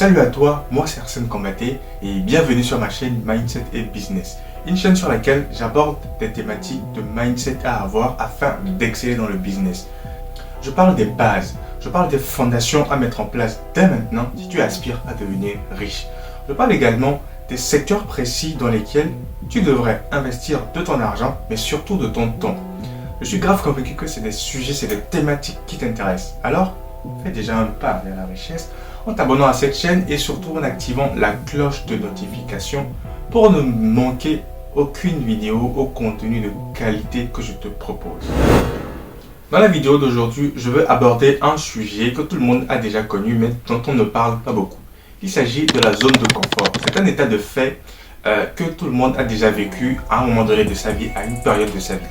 Salut à toi, moi c'est Arsène Kambaté et bienvenue sur ma chaîne Mindset et Business. Une chaîne sur laquelle j'aborde des thématiques de mindset à avoir afin d'exceller dans le business. Je parle des bases, je parle des fondations à mettre en place dès maintenant si tu aspires à devenir riche. Je parle également des secteurs précis dans lesquels tu devrais investir de ton argent mais surtout de ton temps. Je suis grave convaincu que c'est des sujets, c'est des thématiques qui t'intéressent. Alors, fais déjà un pas vers la richesse en t'abonnant à cette chaîne et surtout en activant la cloche de notification pour ne manquer aucune vidéo au contenu de qualité que je te propose. Dans la vidéo d'aujourd'hui, je veux aborder un sujet que tout le monde a déjà connu mais dont on ne parle pas beaucoup. Il s'agit de la zone de confort. C'est un état de fait que tout le monde a déjà vécu à un moment donné de sa vie, à une période de sa vie.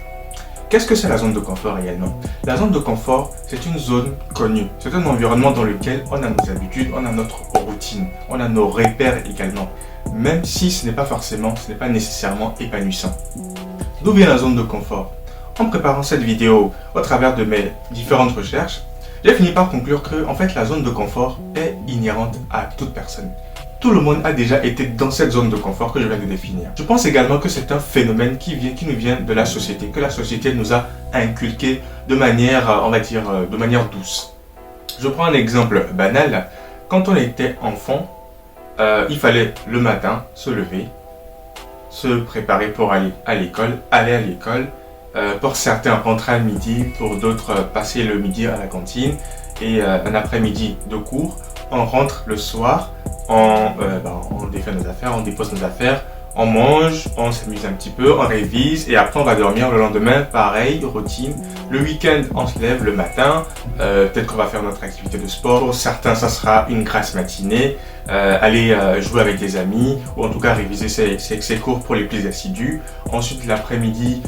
Qu'est-ce que c'est la zone de confort réellement? La zone de confort, c'est une zone connue. C'est un environnement dans lequel on a nos habitudes, on a notre routine, on a nos repères également. Même si ce n'est pas nécessairement épanouissant. D'où vient la zone de confort? En préparant cette vidéo au travers de mes différentes recherches, j'ai fini par conclure que en fait, la zone de confort est inhérente à toute personne. Tout le monde a déjà été dans cette zone de confort que je viens de définir. Je pense également que c'est un phénomène qui nous vient de la société, que la société nous a inculqué de manière, on va dire, de manière douce. Je prends un exemple banal. Quand on était enfant, il fallait le matin se lever, se préparer pour aller à l'école, pour certains rentrer à midi, pour d'autres passer le midi à la cantine et un après-midi de cours. On rentre le soir. On défait nos affaires, on dépose nos affaires, on mange, on s'amuse un petit peu, on révise et après on va dormir le lendemain, pareil, routine. Le week-end, on se lève le matin, peut-être qu'on va faire notre activité de sport. Pour certains, ça sera une grasse matinée, aller jouer avec des amis ou en tout cas réviser ses cours pour les plus assidus. Ensuite, l'après-midi,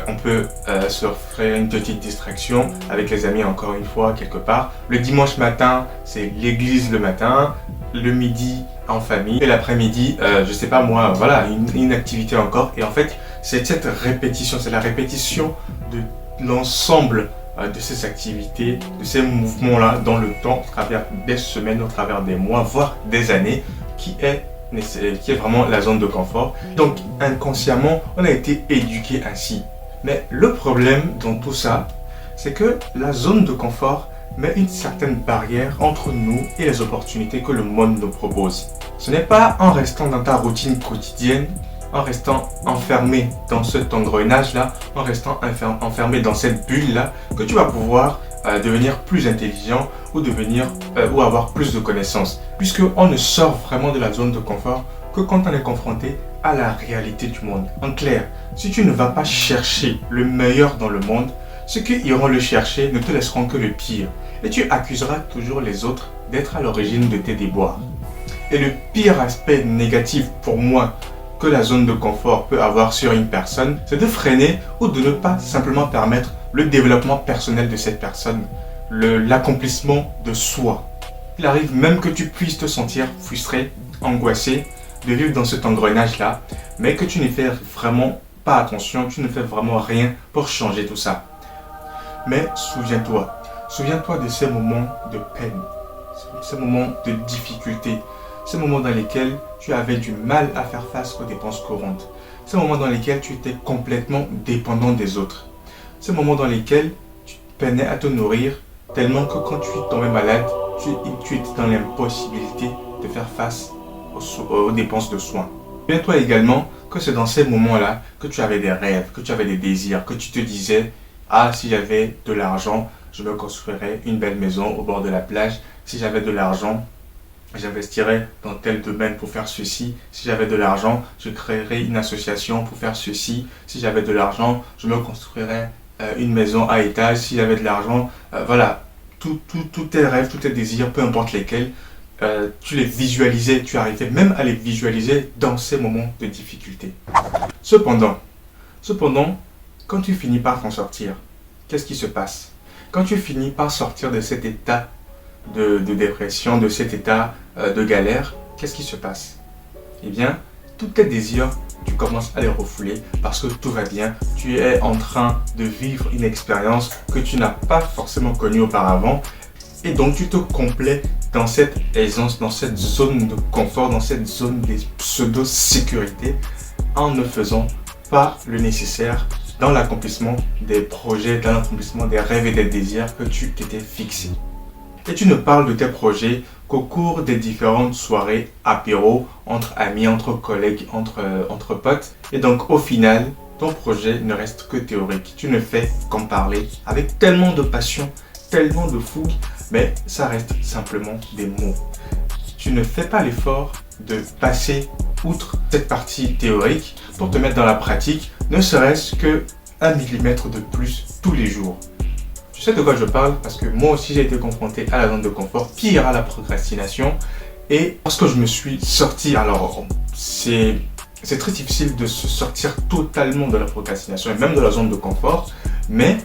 on peut se faire une petite distraction avec les amis encore une fois quelque part. Le dimanche matin, c'est l'église le matin. Le midi en famille et l'après-midi, je sais pas moi, voilà, une activité encore. Et en fait, c'est cette répétition, c'est la répétition de l'ensemble de ces activités, de ces mouvements-là dans le temps, au travers des semaines, au travers des mois, voire des années, qui est vraiment la zone de confort. Donc, inconsciemment, on a été éduqué ainsi. Mais le problème dans tout ça, c'est que la zone de confort met une certaine barrière entre nous et les opportunités que le monde nous propose. Ce n'est pas en restant dans ta routine quotidienne, en restant enfermé dans cet engrenage-là, en restant enfermé dans cette bulle-là, que tu vas pouvoir devenir plus intelligent ou avoir plus de connaissances. Puisqu'on ne sort vraiment de la zone de confort que quand on est confronté à la réalité du monde. En clair, si tu ne vas pas chercher le meilleur dans le monde, ceux qui iront le chercher ne te laisseront que le pire. Et tu accuseras toujours les autres d'être à l'origine de tes déboires. Et le pire aspect négatif pour moi que la zone de confort peut avoir sur une personne, c'est de freiner ou de ne pas simplement permettre le développement personnel de cette personne, l'accomplissement de soi. Il arrive même que tu puisses te sentir frustré, angoissé de vivre dans cet engrenage-là, mais que tu ne fais vraiment pas attention, tu ne fais vraiment rien pour changer tout ça. Mais souviens-toi de ces moments de peine, ces moments de difficulté, ces moments dans lesquels tu avais du mal à faire face aux dépenses courantes, ces moments dans lesquels tu étais complètement dépendant des autres, ces moments dans lesquels tu peinais à te nourrir tellement que quand tu tombais malade, tu étais dans l'impossibilité de faire face aux dépenses de soins. Souviens-toi également que c'est dans ces moments-là que tu avais des rêves, que tu avais des désirs, que tu te disais « Ah, si j'avais de l'argent, je me construirais une belle maison au bord de la plage. Si j'avais de l'argent, j'investirais dans tel domaine pour faire ceci. Si j'avais de l'argent, je créerais une association pour faire ceci. Si j'avais de l'argent, je me construirais une maison à étage. Si j'avais de l'argent, voilà, tous tes rêves, tous tes désirs, peu importe lesquels, tu les visualisais, tu arrivais même à les visualiser dans ces moments de difficulté. Cependant, quand tu finis par t'en sortir, qu'est-ce qui se passe? Quand tu finis par sortir de cet état de dépression, de cet état de galère, qu'est-ce qui se passe? Eh bien, tous tes désirs, tu commences à les refouler parce que tout va bien. Tu es en train de vivre une expérience que tu n'as pas forcément connue auparavant Et donc tu te complais dans cette aisance, dans cette zone de confort, dans cette zone de pseudo-sécurité en ne faisant pas le nécessaire dans l'accomplissement des projets, dans l'accomplissement des rêves et des désirs que tu t'étais fixé. Et tu ne parles de tes projets qu'au cours des différentes soirées, apéros, entre amis, entre collègues, entre potes. Et donc au final, ton projet ne reste que théorique. Tu ne fais qu'en parler avec tellement de passion, tellement de fougue, mais ça reste simplement des mots. Tu ne fais pas l'effort de passer outre cette partie théorique pour te mettre dans la pratique, ne serait-ce que 1 millimètre de plus tous les jours. Tu sais de quoi je parle parce que moi aussi j'ai été confronté à la zone de confort, pire à la procrastination. Et lorsque je me suis sorti, alors c'est très difficile de se sortir totalement de la procrastination et même de la zone de confort, mais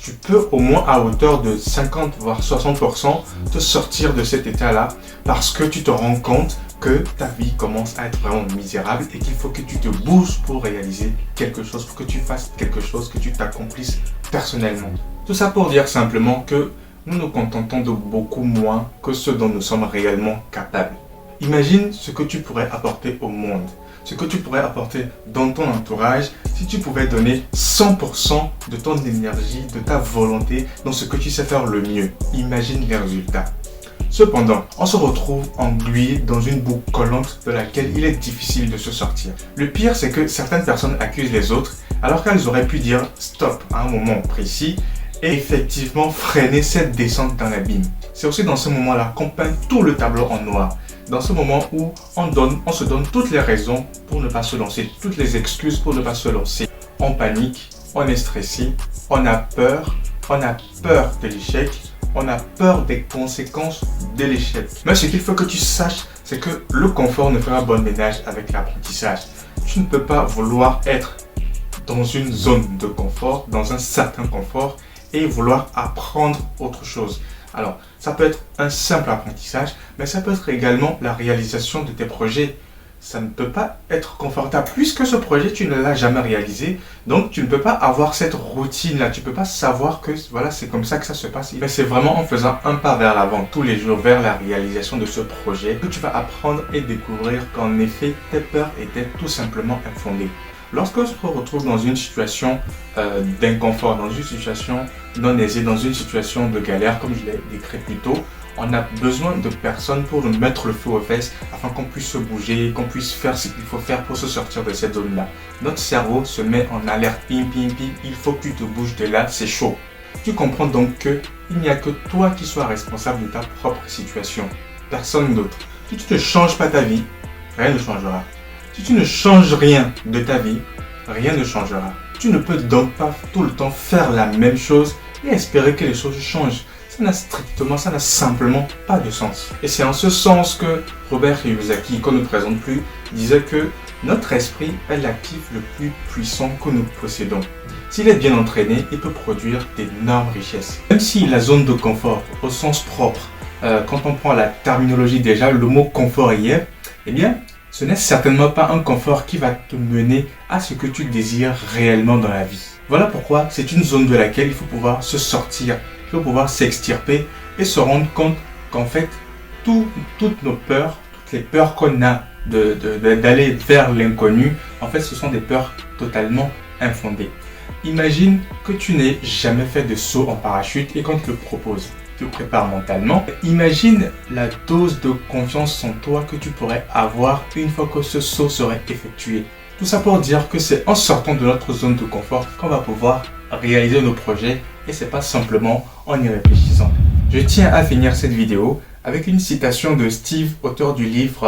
tu peux au moins à hauteur de 50 voire 60% te sortir de cet état-là parce que tu te rends compte que ta vie commence à être vraiment misérable et qu'il faut que tu te bouges pour réaliser quelque chose, pour que tu fasses quelque chose, que tu t'accomplisses personnellement. Tout ça pour dire simplement que nous nous contentons de beaucoup moins que ce dont nous sommes réellement capables. Imagine ce que tu pourrais apporter au monde, ce que tu pourrais apporter dans ton entourage si tu pouvais donner 100% de ton énergie, de ta volonté dans ce que tu sais faire le mieux. Imagine les résultats. Cependant, on se retrouve englué dans une boucle collante de laquelle il est difficile de se sortir. Le pire, c'est que certaines personnes accusent les autres alors qu'elles auraient pu dire stop à un moment précis et effectivement freiner cette descente dans l'abîme. C'est aussi dans ce moment-là qu'on peint tout le tableau en noir. Dans ce moment où on se donne toutes les raisons pour ne pas se lancer, toutes les excuses pour ne pas se lancer. On panique, on est stressé, on a peur de l'échec, on a peur des conséquences de l'échec. Mais ce qu'il faut que tu saches, c'est que le confort ne fera bon ménage avec l'apprentissage. Tu ne peux pas vouloir être dans une zone de confort, dans un certain confort, et vouloir apprendre autre chose. Alors, ça peut être un simple apprentissage, mais ça peut être également la réalisation de tes projets. Ça ne peut pas être confortable puisque ce projet, tu ne l'as jamais réalisé. Donc, tu ne peux pas avoir cette routine-là. Tu ne peux pas savoir que voilà, c'est comme ça que ça se passe. Mais c'est vraiment en faisant un pas vers l'avant tous les jours, vers la réalisation de ce projet, que tu vas apprendre et découvrir qu'en effet, tes peurs étaient tout simplement infondées. Lorsqu'on se retrouve dans une situation d'inconfort, dans une situation non aisée, dans une situation de galère, comme je l'ai décrit plus tôt, on a besoin de personnes pour nous mettre le feu aux fesses afin qu'on puisse se bouger, qu'on puisse faire ce qu'il faut faire pour se sortir de cette zone-là. Notre cerveau se met en alerte, pim, pim, pim, il faut que tu te bouges de là, c'est chaud. Tu comprends donc qu'il n'y a que toi qui sois responsable de ta propre situation, personne d'autre. Si tu ne changes pas ta vie, rien ne changera. Si tu ne changes rien de ta vie, rien ne changera. Tu ne peux donc pas tout le temps faire la même chose et espérer que les choses changent. Ça n'a simplement pas de sens. Et c'est en ce sens que Robert Kiyosaki, qu'on ne présente plus, disait que notre esprit est l'actif le plus puissant que nous possédons. S'il est bien entraîné, il peut produire d'énormes richesses. Même si la zone de confort, au sens propre, quand on prend la terminologie déjà, le mot confort y est, eh bien, ce n'est certainement pas un confort qui va te mener à ce que tu désires réellement dans la vie. Voilà pourquoi c'est une zone de laquelle il faut pouvoir se sortir, il faut pouvoir s'extirper et se rendre compte qu'en fait, toutes nos peurs, toutes les peurs qu'on a d'aller vers l'inconnu, en fait, ce sont des peurs totalement infondées. Imagine que tu n'aies jamais fait de saut en parachute et qu'on te le propose. Te prépare mentalement. Imagine la dose de confiance en toi que tu pourrais avoir une fois que ce saut serait effectué. Tout ça pour dire que c'est en sortant de notre zone de confort qu'on va pouvoir réaliser nos projets et c'est pas simplement en y réfléchissant. Je tiens à finir cette vidéo avec une citation de Steve, auteur du livre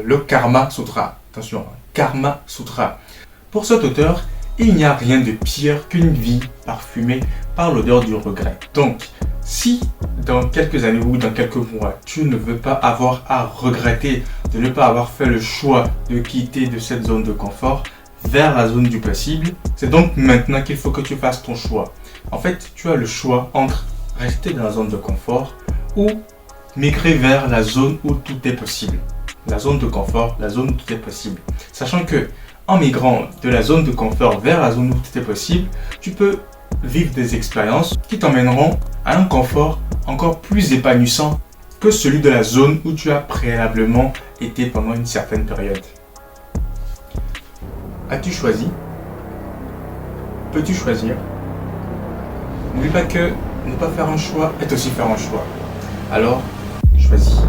Le Karma Sutra. Attention, Karma Sutra. Pour cet auteur, il n'y a rien de pire qu'une vie parfumée par l'odeur du regret. Donc, si dans quelques années ou dans quelques mois, tu ne veux pas avoir à regretter de ne pas avoir fait le choix de quitter de cette zone de confort vers la zone du possible, c'est donc maintenant qu'il faut que tu fasses ton choix. En fait, tu as le choix entre rester dans la zone de confort ou migrer vers la zone où tout est possible. La zone de confort, la zone où tout est possible. Sachant que en migrant de la zone de confort vers la zone où tout est possible, tu peux vivre des expériences qui t'emmèneront à un confort encore plus épanouissant que celui de la zone où tu as préalablement été pendant une certaine période. As-tu choisi? Peux-tu choisir? N'oublie pas que ne pas faire un choix est aussi faire un choix. Alors, choisis.